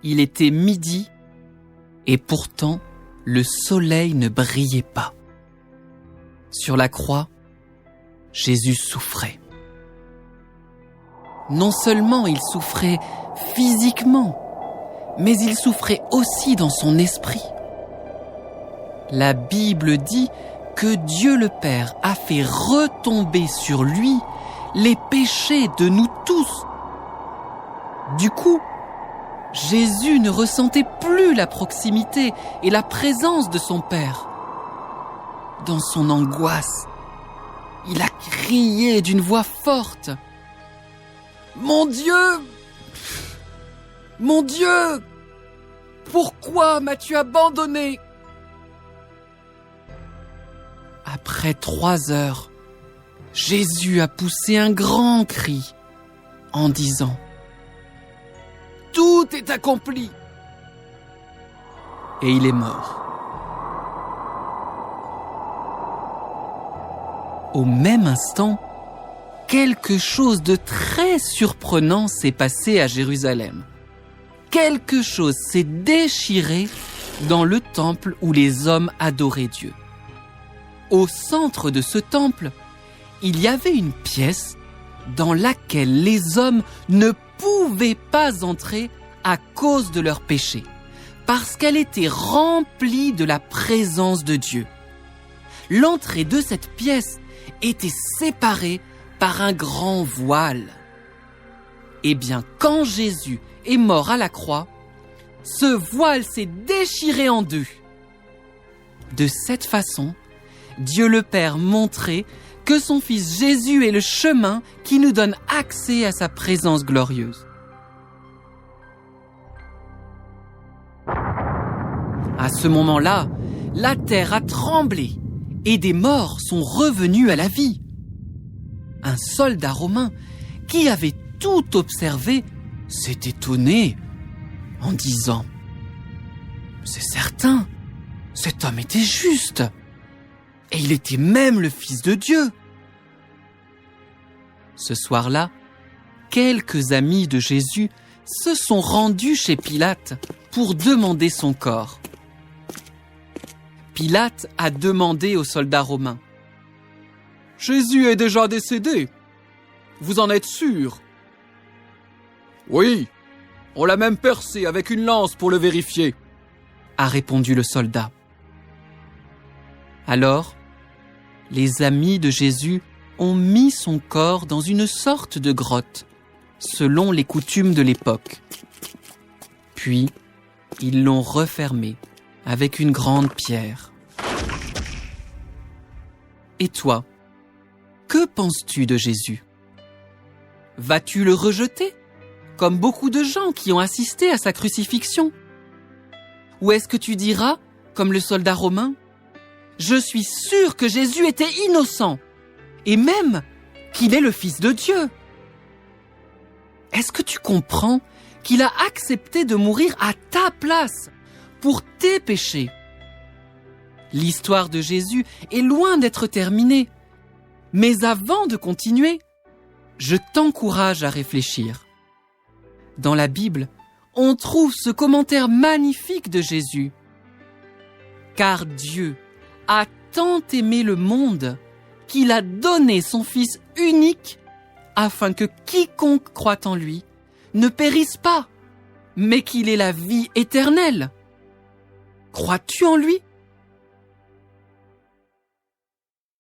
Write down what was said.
Il était midi et pourtant le soleil ne brillait pas. Sur la croix, Jésus souffrait. Non seulement il souffrait physiquement, mais il souffrait aussi dans son esprit. La Bible dit que Dieu le Père a fait retomber sur lui les péchés de nous tous. Du coup, Jésus ne ressentait plus la proximité et la présence de son Père. Dans son angoisse, il a crié d'une voix forte. « Mon Dieu! Mon Dieu! Pourquoi m'as-tu abandonné ?» Après 3 heures, Jésus a poussé un grand cri en disant « Tout est accompli !» Et il est mort. Au même instant, quelque chose de très surprenant s'est passé à Jérusalem. Quelque chose s'est déchiré dans le temple où les hommes adoraient Dieu. Au centre de ce temple, il y avait une pièce dans laquelle les hommes ne pouvaient pas entrer à cause de leurs péchés, parce qu'elle était remplie de la présence de Dieu. L'entrée de cette pièce était séparée par un grand voile. Eh bien, quand Jésus est mort à la croix, ce voile s'est déchiré en deux. De cette façon, Dieu le Père montrait que son Fils Jésus est le chemin qui nous donne accès à sa présence glorieuse. À ce moment-là, la terre a tremblé et des morts sont revenus à la vie. Un soldat romain qui avait tout observé s'est étonné en disant « C'est certain, cet homme était juste et il était même le Fils de Dieu. » Ce soir-là, quelques amis de Jésus se sont rendus chez Pilate pour demander son corps. Pilate a demandé aux soldats romains « Jésus est déjà décédé. Vous en êtes sûr ?»« Oui, on l'a même percé avec une lance pour le vérifier, » a répondu le soldat. Alors, les amis de Jésus ont mis son corps dans une sorte de grotte, selon les coutumes de l'époque. Puis, ils l'ont refermé avec une grande pierre. Et toi, que penses-tu de Jésus ? Vas-tu le rejeter, comme beaucoup de gens qui ont assisté à sa crucifixion ? Ou est-ce que tu diras, comme le soldat romain, « Je suis sûr que Jésus était innocent, et même qu'il est le Fils de Dieu » ? Est-ce que tu comprends qu'il a accepté de mourir à ta place pour tes péchés ? L'histoire de Jésus est loin d'être terminée. Mais avant de continuer, je t'encourage à réfléchir. Dans la Bible, on trouve ce commentaire magnifique de Jésus. « Car Dieu a tant aimé le monde qu'il a donné son Fils unique afin que quiconque croit en lui ne périsse pas, mais qu'il ait la vie éternelle. » Crois-tu en lui ?